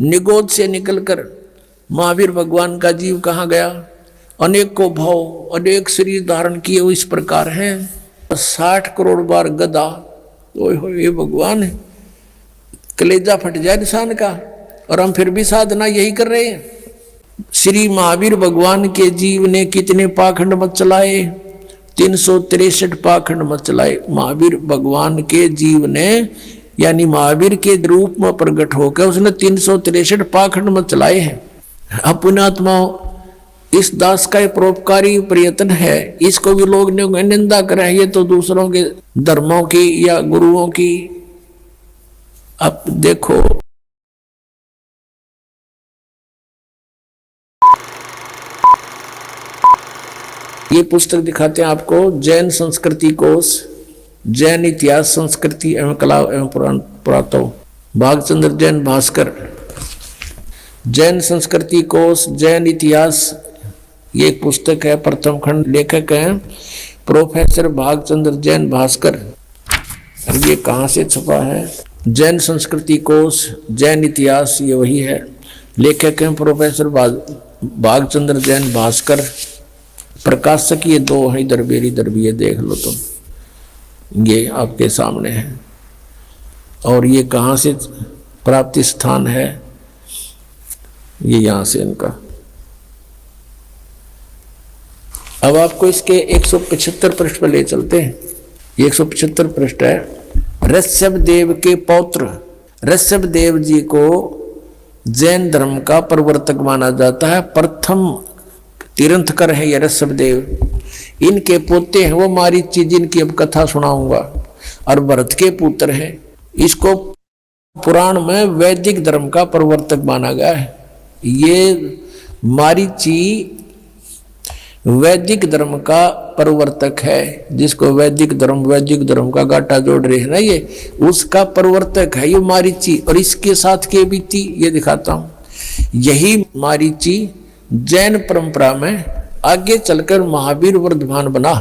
निगोद से निकलकर महावीर भगवान का जीव कहाँ गया? अनेक को भाव अनेक शरीर धारण किए हुए इस प्रकार हैं। 60 करोड़ बार गदा, ओए हो ये भगवान है, कलेजा फट जाए इंसान का। और हम फिर भी साधना यही कर रहे हैं। श्री महावीर भगवान के जीव ने कितने पाखंड मत चलाए? 363 पाखंड मत चलाए। महावीर भगवान के जीव ने, यानी महावीर के रूप में प्रकट होकर उसने 363 पाखंड मत चलाए हैं। पुण्यात्माओं, इस दास का परोपकारी प्रयत्न है, इसको भी लोग निंदा कर रहे हैं। ये तो दूसरों के धर्मों की या गुरुओं की। अब देखो, ये पुस्तक दिखाते हैं आपको, जैन संस्कृति कोश, जैन इतिहास, संस्कृति एवं कला एवं पुरातत्व, भागचंद्र जैन भास्कर। जैन संस्कृति कोश, जैन इतिहास, ये एक पुस्तक है। प्रथम खंड, लेखक हैं प्रोफेसर भागचंद्र जैन भास्कर। और ये कहाँ से छपा है? जैन संस्कृति कोश, जैन इतिहास, ये वही है। लेखक हैं प्रोफेसर भागचंद्र जैन भास्कर। प्रकाशक ये दो है, इधर भी ये देख लो तुम, ये आपके सामने है। और ये कहाँ से प्राप्ति स्थान है? ये यहाँ से इनका। अब आपको इसके 175 पृष्ठ पर ले चलते हैं। ये 175 पृष्ठ है। ऋषभ देव के पौत्र ऋषभ देव जी को जैन धर्म का प्रवर्तक माना जाता है। प्रथम तीर्थंकर है ये ऋषभ देव। इनके पोते हैं वो मारीची, जिनकी अब कथा सुनाऊंगा, और भरत के पुत्र हैं। इसको पुराण में वैदिक धर्म का प्रवर्तक माना गया है। ये मारीची वैदिक धर्म का प्रवर्तक है, जिसको वैदिक धर्म का गाटा जोड़ रहे हैं ना, ये उसका प्रवर्तक है ये मारीची। और इसके साथ के बीती ये दिखाता हूं। यही मारीची जैन परंपरा में आगे चलकर महावीर वर्धमान बना।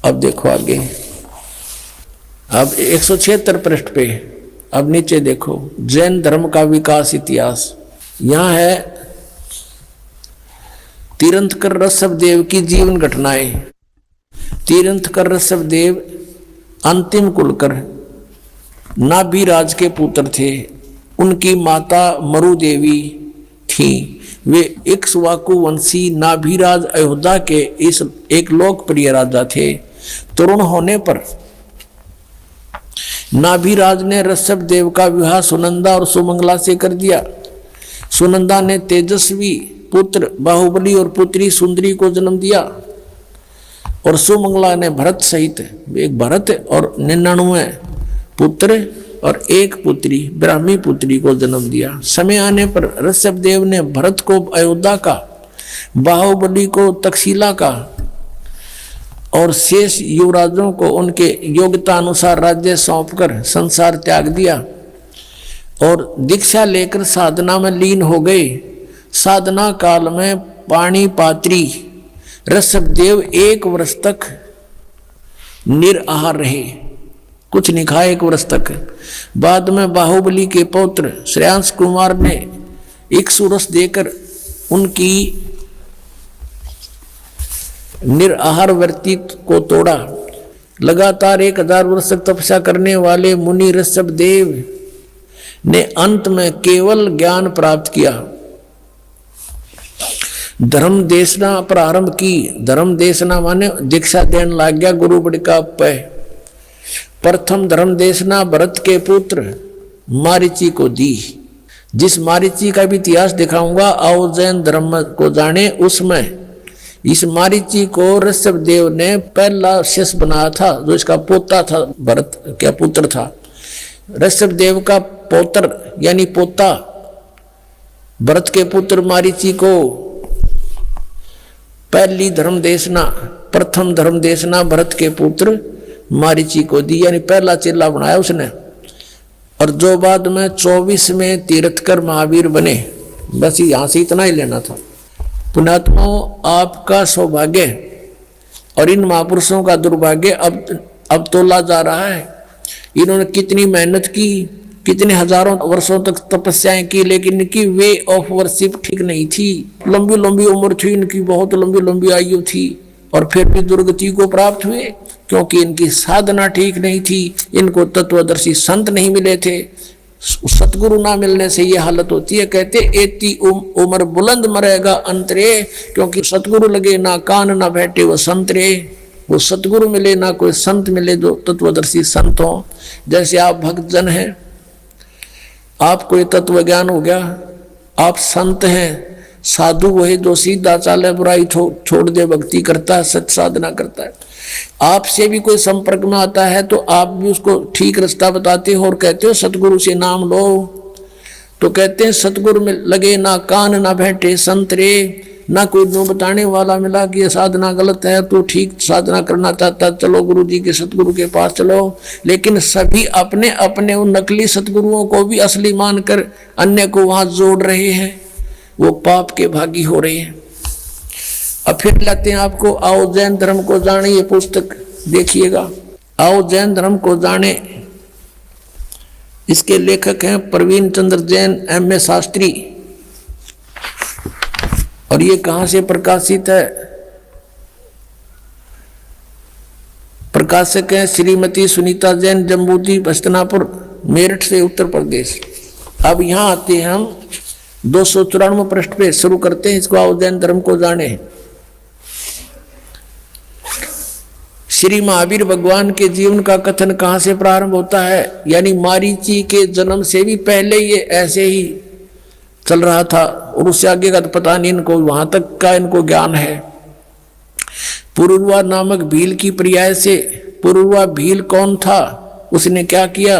अब देखो आगे, अब 176 पृष्ठ पे अब नीचे देखो, जैन धर्म का विकास इतिहास। यहां है तीर्थंकर ऋषभ देव की जीवन घटनाएं। तीर्थंकर ऋषभ देव अंतिम कुलकर नाभिराज के पुत्र थे। उनकी माता मरु देवी थी। वे इक्ष्वाकु वंशी नाभिराज अयोध्या के इस एक लोकप्रिय राजा थे। तरुण होने पर नाभिराज ने ऋषभ देव का विवाह सुनंदा और सुमंगला से कर दिया। सुनंदा ने तेजस्वी पुत्र बाहुबली और पुत्री सुंदरी को जन्म दिया, और सुमंगला ने भरत सहित एक भरत और 99 पुत्र और एक पुत्री ब्राह्मी पुत्री को जन्म दिया। समय आने पर ऋषभ देव ने भरत को अयोध्या का, बाहुबली को तक्षशिला का और शेष युवराजों को उनके योग्यता अनुसार राज्य सौंपकर संसार त्याग दिया और दीक्षा लेकर साधना में लीन हो गए। साधना काल में पाणिपात्री ऋषभ देव 1 वर्ष तक निराहार रहे, कुछ नहीं खाए 1 वर्ष तक। बाद में बाहुबली के पौत्र श्रेयांश कुमार ने इक्ष्वाकु देकर उनकी निराहार व्रति को तोड़ा। लगातार 1000 वर्ष तक तपस्या करने वाले मुनि ऋषभ देव ने अंत में केवल ज्ञान प्राप्त किया। धर्म देशना प्रारंभ की। धर्म देशना माने दीक्षा देने लग गया गुरु बड़ी का पे। प्रथम धर्म देशना भरत के पुत्र मारीची को दी। जिस मारीची का भी इतिहास दिखाऊंगा, आओ जैन धर्म को जाने। उसमें इस मारीची को ऋषभ देव ने पहला शिष्य बनाया था, जो इसका पोता था, भरत का पुत्र था। ऋषभ देव का पौत्र यानी पोता भरत के पुत्र मारीची को पहली धर्म देशना, प्रथम धर्म देशना भरत के पुत्र मारीची को दी, यानी पहला चेला बनाया उसने। और जो बाद में 24वें तीर्थंकर महावीर बने। बस यहां से इतना ही लेना था। पुण्यात्माओं, आपका सौभाग्य और इन महापुरुषों का दुर्भाग्य अब तोला जा रहा है। इन्होंने कितनी मेहनत की कितने हजारों वर्षों तक तपस्याएं की, लेकिन इनकी वे ऑफ वर्शिप ठीक नहीं थी। लंबी लंबी उम्र थी इनकी, बहुत लंबी लंबी आयु थी, और फिर भी दुर्गति को प्राप्त हुए, क्योंकि इनकी साधना ठीक नहीं थी। इनको तत्वदर्शी संत नहीं मिले थे। सतगुरु ना मिलने से ये हालत होती है। कहते एती उम्र बुलंद मरेगा अंतरे, क्योंकि सतगुरु लगे ना कान ना बैठे वो संतरे। वो सतगुरु मिले ना कोई संत मिले जो तत्वदर्शी संत हो। जैसे आप भक्तजन हैं, आपको ये तत्व ज्ञान हो गया, आप संत हैं। साधु वही जो सीधा चाले, बुराई छोड़ दे, भक्ति करता है, सच साधना करता है। आपसे भी कोई संपर्क में आता है तो आप भी उसको ठीक रास्ता बताते हो और कहते हो सतगुरु से नाम लो। तो कहते हैं सतगुरु में लगे ना कान ना बैठे संतरे, ना कोई नो बताने वाला मिला कि ये साधना गलत है, तो ठीक साधना करना चाहता चलो गुरु जी के सतगुरु के पास चलो। लेकिन सभी अपने अपने उन नकली सतगुरुओं को भी असली मानकर अन्य को वहां जोड़ रहे हैं, वो पाप के भागी हो रहे हैं। अब फिर लाते हैं आपको आओ जैन धर्म को जाने, ये पुस्तक देखिएगा, आओ जैन धर्म को जाने। इसके लेखक हैं प्रवीण चंद्र जैन, M.A. शास्त्री। और ये कहां से प्रकाशित है? प्रकाशक है श्रीमती सुनीता जैन, जम्बूती, बस्तनापुर, मेरठ से, उत्तर प्रदेश। अब यहां आते हैं हम 294 पृष्ठ पे शुरू करते हैं इसको, आओ जैन धर्म को जाने। श्री महावीर भगवान के जीवन का कथन कहां से प्रारंभ होता है? यानी मारीची के जन्म से भी पहले ये ऐसे ही चल रहा था, और उससे आगे का तो पता नहीं इनको, वहां तक का इनको ज्ञान है। पुरुरवा नामक भील की पर्याय से, पुरुरवा भील कौन था, उसने क्या किया?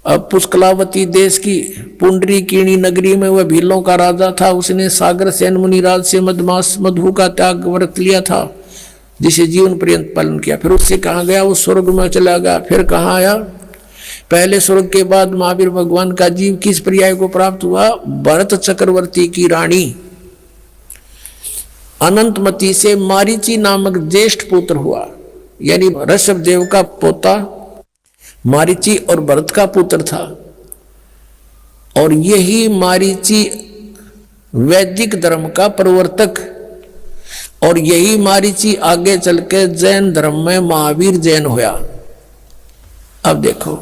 अब पुष्कलावती देश की पुंडरीकीणी नगरी में वह भीलों का राजा था। उसने सागर सेन मुनिराज से मधमास मधु का त्याग व्रत लिया था, जिसे जीवन पर्यंत पालन किया। फिर उससे कहाँ गया? वो स्वर्ग में चला गया। फिर कहाँ आया? पहले स्वर्ग के बाद महावीर भगवान का जीव किस पर्याय को प्राप्त हुआ? भरत चक्रवर्ती की रानी अनंतमती से मारीची नामक ज्येष्ठ पुत्र हुआ। यानी ऋषभ देव का पोता मारीची और भरत का पुत्र था। और यही मारीची वैदिक धर्म का प्रवर्तक, और यही मारीची आगे चल के जैन धर्म में महावीर जैन हुआ। अब देखो,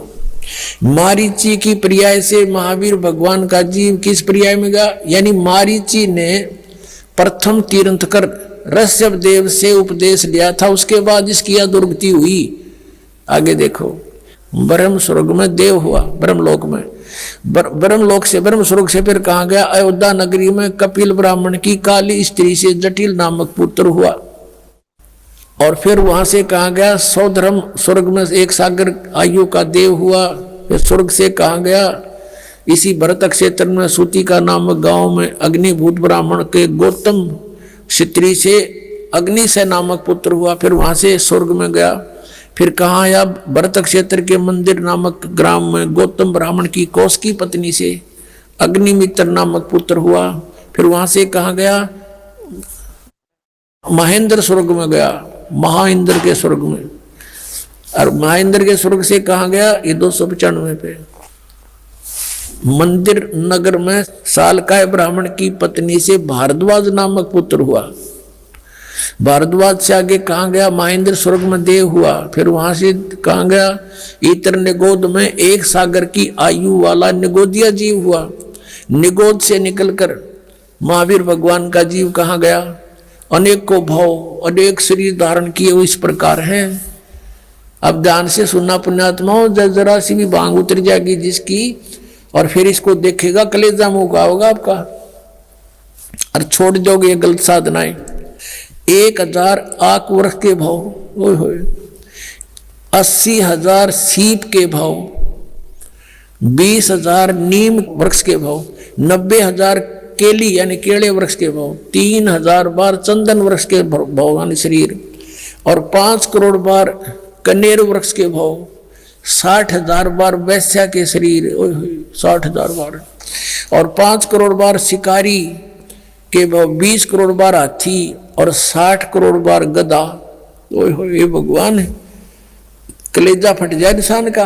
मारीची की पर्याय से महावीर भगवान का जीव किस पर्याय में गया? यानी मारीची ने प्रथम तीर्थंकर ऋषभ देव से उपदेश लिया था, उसके बाद इसकी दुर्गति हुई। आगे देखो, ब्रह्म स्वर्ग में देव हुआ, ब्रह्मलोक में, ब्रह्मलोक से ब्रह्म स्वर्ग से फिर कहाँ गया? अयोध्या नगरी में कपिल ब्राह्मण की काली स्त्री से जटिल नामक पुत्र हुआ। और फिर वहां से कहाँ गया? सौधर्म स्वर्ग में एक सागर आयु का देव हुआ। फिर स्वर्ग से कहाँ गया? इसी भरत क्षेत्र में सूतिका नामक गांव में अग्निभूत ब्राह्मण के गौतम क्षत्रिय से अग्निशय नामक पुत्र हुआ। फिर वहां से स्वर्ग में गया। फिर कहाँ आया? भरत क्षेत्र के मंदिर नामक ग्राम में गौतम ब्राह्मण की कौशिकी पत्नी से अग्निमित्र नामक पुत्र हुआ। फिर वहां से कहाँ गया? महेंद्र स्वर्ग में गया, महाइंद्र के स्वर्ग में। और महाइंद्र के स्वर्ग से कहाँ गया? ये 295 पे मंदिर नगर में सालकाय ब्राह्मण की पत्नी से भारद्वाज नामक पुत्र हुआ। भारद्वाज से आगे कहाँ गया? महेंद्र स्वर्ग में देव हुआ। फिर वहां से कहाँ गया? इतर निगोद में एक सागर की आयु वाला निगोदिया जीव हुआ। निगोद से निकलकर महावीर भगवान का जीव कहाँ गया? अनेक को भाव, अनेक शरीर धारण किए हुए इस प्रकार है। अब ध्यान से सुनना पुण्यात्माओं, जरा सी भी भांग उतर जाएगी जिसकी, और फिर इसको देखेगा कलेजा मुंह का होगा आपका, और छोड़ जाओगे ये गलत साधनाएं। 1000 आक वृक्ष के भाव, 80,000 सीप के भाव, 20,000 नीम वृक्ष के भाव, 90,000 केली यानी केले वृक्ष के भाव, 3,000 बार चंदन वृक्ष के भाव यानी शरीर, और 5 करोड़ बार कनेर वृक्ष के भाव, 60,000 बार वैश्या के शरीर, 60,000 बार, और 5 करोड़ बार शिकारी के भाव, 20 करोड़ बार हाथी, और 60 करोड़ बार गधा। ओए हो, ये भगवान है, कलेजा फट जाए इंसान का।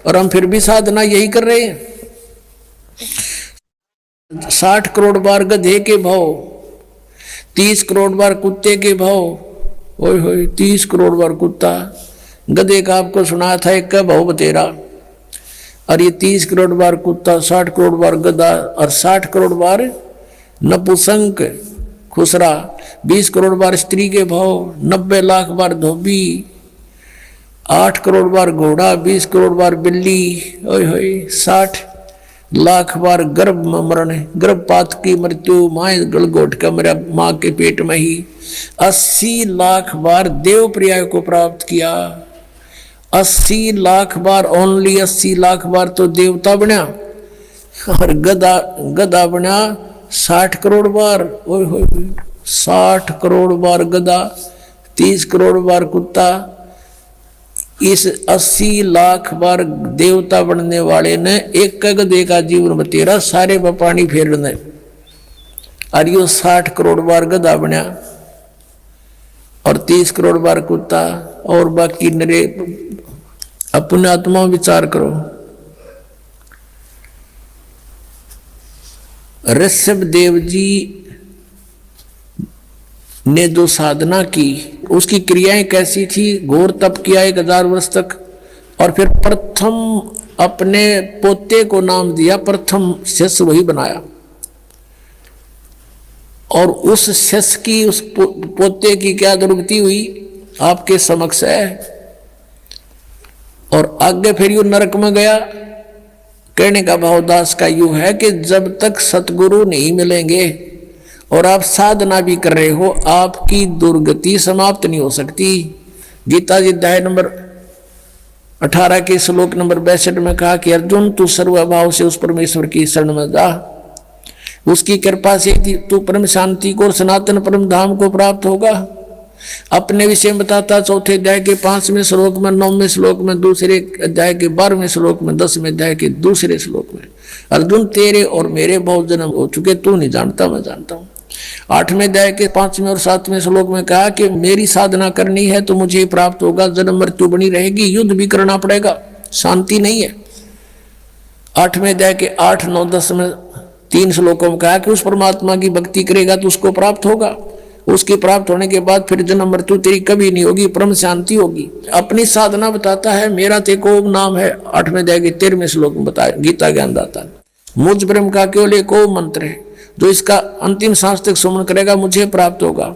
और हम फिर भी साधना यही कर रहे हैं। 60 करोड़ बार गधे के भाव, 30 करोड़ बार कुत्ते के भाव। ओए होए, 30 करोड़ बार कुत्ता, गधे का आपको सुना था एक का भाव बतेरा, और ये 30 करोड़ बार कुत्ता, 60 करोड़ बार गधा और 60 करोड़ बार नपुंसक खुसरा, 20 करोड़ बार स्त्री के भाव, 90 लाख बार धोबी, 8 करोड़ बार घोड़ा, 20 करोड़ बार बिल्ली। ओए होए, 60 लाख बार गर्भ में मरण, गर्भपात की मृत्यु, माँ गलगोट का मेरा माँ के पेट में ही। 80 लाख बार देव पर्याय को प्राप्त किया, 80 लाख बार, ओनली 80 लाख बार तो देवता बना, और गधा बना 60 करोड़ बार। ओए होए, 60 करोड़ बार गधा, 30 करोड़ बार कुत्ता। इस 80 लाख बार देवता बनने वाले ने एक गधे का जीवन बतेरा, सारे पर पानी फेरने, और यो 60 करोड़ बार गधा बना और 30 करोड़ बार कुत्ता। और बाकी नरे अपने आत्मा विचार करो। ऋषभ देव जी ने जो साधना की, उसकी क्रियाएं कैसी थी? घोर तप किया 1000 वर्ष तक, और फिर प्रथम अपने पोते को नाम दिया, प्रथम शिष्य वही बनाया, और उस शिष्य की, उस पोते की क्या दुर्गति हुई आपके समक्ष है। और आगे फिर यू नरक में गया। कहने का भावदास का यू है कि जब तक सतगुरु नहीं मिलेंगे और आप साधना भी कर रहे हो, आपकी दुर्गति समाप्त नहीं हो सकती। गीता जी अध्याय नंबर 18 के श्लोक नंबर 62 में कहा कि अर्जुन, तू सर्वभाव से उस परमेश्वर की शरण में जा, उसकी कृपा से तू परम शांति को और सनातन परम धाम को प्राप्त होगा। अपने विषय में बताता 4 अध्याय के 5वें श्लोक में, 9वें श्लोक में, दूसरे अध्याय के 12वें श्लोक में, 10वें अध्याय के दूसरे श्लोक में, अर्जुन तेरे और मेरे बहुत जन्म हो चुके, तू नहीं जानता, मैं जानता हूं। 8वें अध्याय के 5वें और 7वें श्लोक में कहा कि मेरी साधना करनी है तो मुझे प्राप्त होगा, जन्म मृत्यु बनी रहेगी, युद्ध भी करना पड़ेगा, शांति नहीं है। 8वें अध्याय के 8, 9, 10 में 3 श्लोकों में कहा कि उस परमात्मा की भक्ति करेगा तो उसको प्राप्त होगा, उसके प्राप्त होने के बाद फिर जन्म मृत्यु तेरी कभी नहीं होगी, परम शांति होगी। अपनी साधना बताता है, मेरा तेको ओम नाम है। 8वें अध्याय के 13वें श्लोक में बताया गीता ज्ञानदाता ने, मुझ ब्रह्म का केवल एक ओम मंत्र है, जो इसका अंतिम सांस तक सुमन करेगा मुझे प्राप्त होगा,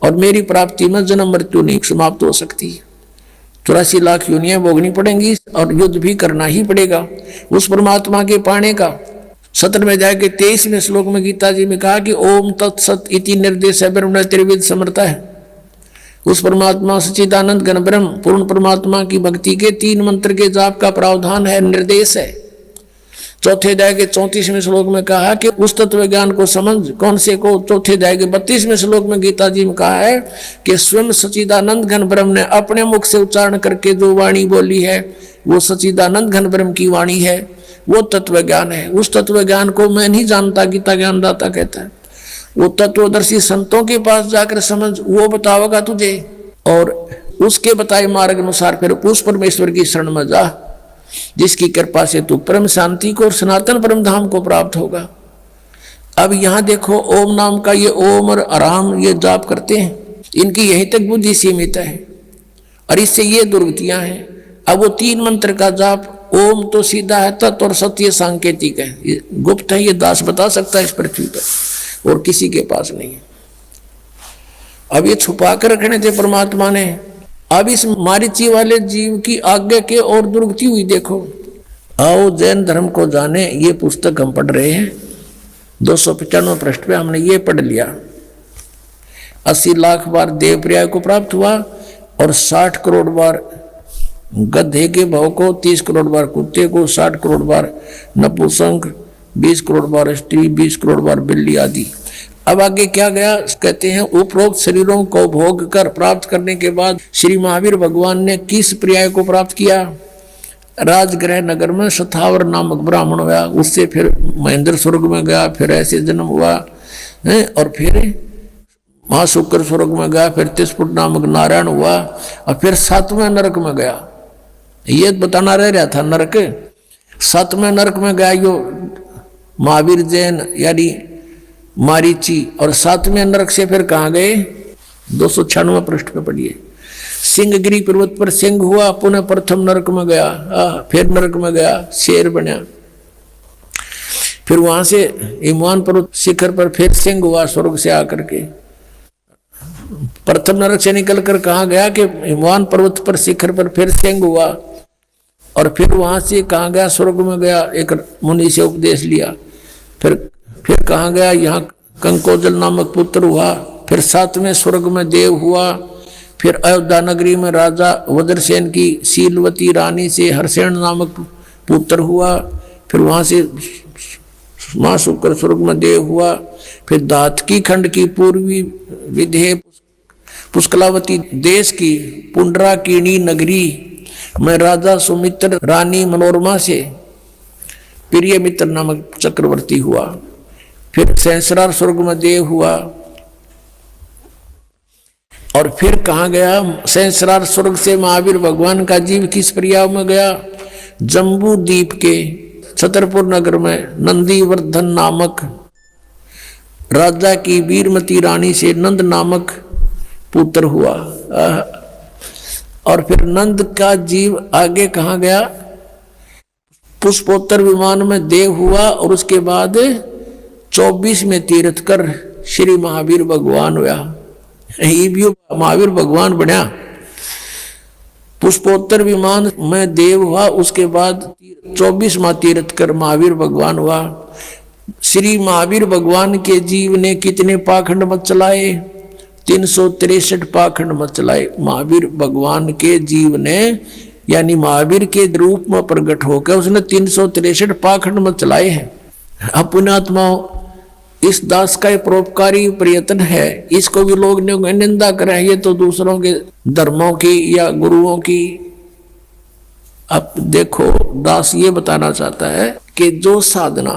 और मेरी प्राप्ति में जन्म मृत्यु नहीं समाप्त हो सकती। 84 लाख योनियां भोगनी पड़ेंगी और युद्ध भी करना ही पड़ेगा उस परमात्मा के पाने का। 17वें अध्याय के 23वें श्लोक में गीता जी में कहा कि ओम तत्सत इति निर्देश है ब्रह्म त्रिविध समर्थ है। उस परमात्मा सच्चिदानंद घन ब्रह्म पूर्ण परमात्मा की भक्ति के 3 मंत्र के जाप का प्रावधान है, निर्देश है। 4 अध्याय के 34वें श्लोक में कहा कि उस तत्व ज्ञान को समझ, कौन से को? 4 अध्याय के 32वें श्लोक में गीता जी में कहा है कि स्वयं सच्चिदानंद घन ब्रह्म ने अपने मुख से उच्चारण करके जो वाणी बोली है वो सच्चिदानंद घन ब्रह्म की वाणी है, वो तत्व ज्ञान है। उस तत्व ज्ञान को मैं नहीं जानता, गीता ज्ञानदाता कहता है, वो तत्वदर्शी संतों के पास जाकर समझ, वो बताओगा तुझे, और उसके बताए मार्ग अनुसार फिर उस परमेश्वर की शरण में जा, जिसकी कृपा से तू परम शांति को और सनातन परम धाम को प्राप्त होगा। अब यहां देखो, ओम नाम का ये ओम और आराम ये जाप करते हैं, इनकी यहीं तक बुद्धि सीमित है और इससे ये दुर्गतियां हैं। अब वो 3 मंत्र का जाप, ओम तो सीधा है, तत्व और सत्य सांकेतिक है, ये गुप्त है, ये दास बता सकता है इस पृथ्वी पर, और किसी के पास नहीं है। अब ये छुपा कर रखने थे परमात्मा ने। अब इस मारीची वाले जीव की आज्ञा के और दुर्गति हुई। देखो, आओ जैन धर्म को जाने, ये पुस्तक हम पढ़ रहे हैं। 295 पृष्ठ पे हमने ये पढ़ लिया। 80 लाख बार देव पर्याय को प्राप्त हुआ और 60 करोड़ बार गधे के भाव को, 30 करोड़ बार कुत्ते को, 60 करोड़ बार नपुंसक, 20 करोड़ बार स्त्री, 20 करोड़ बार बिल्ली आदि। अब आगे क्या गया? कहते हैं उपरोक्त शरीरों को भोग कर प्राप्त करने के बाद श्री महावीर भगवान ने किस पर्याय को प्राप्त किया? राजगृह नगर में शतावर नामक ब्राह्मण हुआ, उससे फिर महेंद्र स्वर्ग में गया, फिर ऐसे जन्म हुआ है, और फिर महाशुक्र स्वर्ग में गया, फिर तिस्पुट नामक नारायण हुआ, और फिर 7वें नरक में गया। ये बताना रह रहा था नरक। 7वें नरक में गया यो महावीर जैन यानी मारीची, और 7वें नरक से फिर कहाँ गए? 296 पृष्ठ पे पढ़िए। सिंहगिरी पर्वत पर सिंह हुआ, पुनः प्रथम नरक में गया, फिर नरक में गया, शेर बना, फिर वहां से हिमवान पर्वत शिखर पर फिर सिंह हुआ स्वर्ग से आकर के। प्रथम नरक से निकलकर कहाँ गया कि हिमवान पर्वत पर शिखर पर फिर सिंह हुआ, और फिर वहां से कहाँ गया? स्वर्ग में गया, एक मुनि से उपदेश लिया। फिर कहाँ गया? यहाँ कंकोजल नामक पुत्र हुआ, फिर 7वें स्वर्ग में देव हुआ, फिर अयोध्या नगरी में राजा वज्रसेन की शीलवती रानी से हरसेन नामक पुत्र हुआ, फिर वहां से मां शुक्र स्वर्ग में देव हुआ, फिर दातकी खंड की पूर्वी विधेय पुष्कलावती देश की पुंडराकिणी नगरी में राजा सुमित्र रानी मनोरमा से प्रिय मित्र नामक चक्रवर्ती हुआ, फिर सहस्रार स्वर्ग में देव हुआ, और फिर कहाँ गया? सहस्रार स्वर्ग से महावीर भगवान का जीव किस प्रयाग में गया? जम्बू द्वीप के छतरपुर नगर में नंदीवर्धन नामक राजा की वीरमती रानी से नंद नामक पुत्र हुआ, और फिर नंद का जीव आगे कहाँ गया? पुष्पोत्तर विमान में देव हुआ, और उसके बाद 24 में तीर्थ कर श्री महावीर भगवान हुआ। महावीर भगवान बना। पुष्पोत्तर विमान में देव हुआ, उसके बाद 24वां तीर्थ कर महावीर भगवान हुआ। श्री महावीर भगवान के जीव ने कितने पाखंड मत चलाए? 363 पाखंड मत चलाए। महावीर भगवान के जीव ने यानी महावीर के रूप में प्रकट होकर उसने 363 पाखंड मत चलाए हैं। अपने आत्माओं, इस दास का परोपकारी प्रयत्न है, इसको भी लोग निंदा करें, ये तो दूसरों के धर्मों की या गुरुओं की। अब देखो, दास ये बताना चाहता है कि जो साधना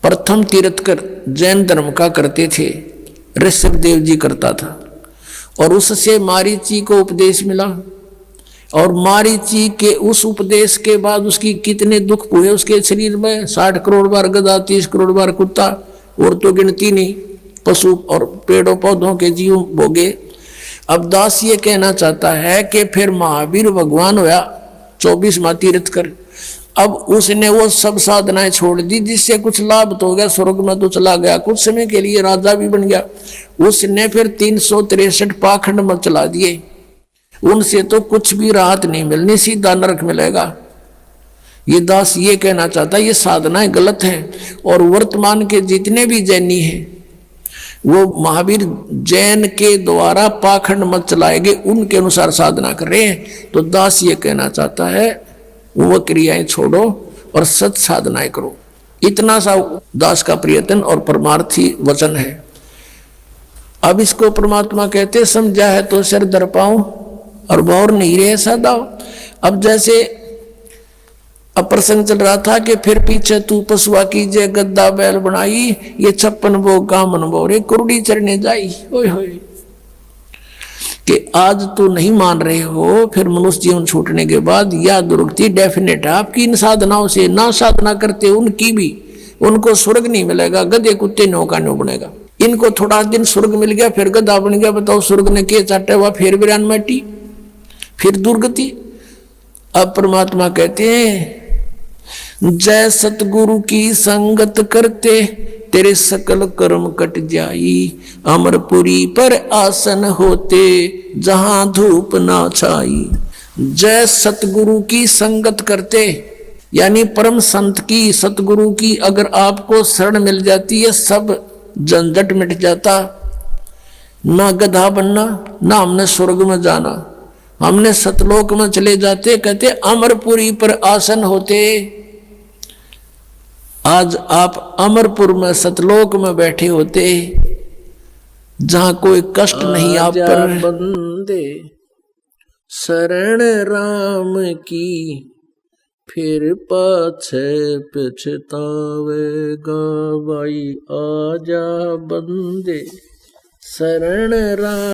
प्रथम तीर्थकर जैन धर्म का करते थे, ऋषभदेव जी करता था, और उससे मारीची को उपदेश मिला, और मारीची के उस उपदेश के बाद उसकी कितने दुख हुए उसके शरीर में। 60 करोड़ बार गधा, 30 करोड़ बार कुत्ता, और तो गिनती नहीं, पशु और पेड़ों पौधों के जीव भोगे। अब दास ये कहना चाहता है कि फिर महावीर भगवान हुआ 24वां तीर्थ कर। अब उसने वो सब साधनाएं छोड़ दी जिससे कुछ लाभ तो हो गया, स्वर्ग में तो चला गया, कुछ समय के लिए राजा भी बन गया। उसने फिर 363 पाखंड मत चला दिए, उनसे तो कुछ भी राहत नहीं मिलनी, सीधा नरक मिलेगा। ये दास ये कहना चाहता है ये साधनाएं गलत हैं, और वर्तमान के जितने भी जैनी हैं वो महावीर जैन के द्वारा पाखंड मत चलाएंगे, उनके अनुसार साधना कर रहे हैं। तो दास ये कहना चाहता है वो क्रियाएं छोड़ो और सच साधनाएं करो। इतना सा दास का प्रयत्न और परमार्थी वचन है। अब इसको परमात्मा कहते समझा है तो सिर दर पाऊं और बौर नहीं रहे सदा। अब जैसे अब प्रसंग चल रहा था कि फिर पीछे तू पशुआ कीजिए गद्दा बैल बनाई, ये 56 भोग का मन बोरे कुरुड़ी चरने जाई। ओए होए कि आज तो नहीं मान रहे हो, फिर मनुष्य जीवन छूटने के बाद या दुर्गति डेफिनेट है आपकी। इन साधनाओं से ना साधना करते उनकी भी, उनको स्वर्ग नहीं मिलेगा, गधे कुत्ते नौका नो बनेगा। इनको थोड़ा दिन स्वर्ग मिल गया फिर गधा बन गया, बताओ स्वर्ग ने के चाटे हुआ, फिर वीरान माटी, फिर दुर्गति। अब परमात्मा कहते हैं जय सतगुरु की संगत करते तेरे सकल कर्म कट जाई, अमरपुरी पर आसन होते जहां धूप ना छाई। जय सतगुरु की संगत करते यानी परम संत की, सतगुरु की अगर आपको शरण मिल जाती है सब झंझट मिट जाता। ना गधा बनना, ना हमने स्वर्ग में जाना, हमने सतलोक में चले जाते। कहते अमरपुरी पर आसन होते। आज आप अमरपुर में सतलोक में बैठे होते जहां कोई कष्ट नहीं आप पर। बंदे शरण राम की फिर पाछे पछतावेगा भाई। आजा बंदे शरण राम।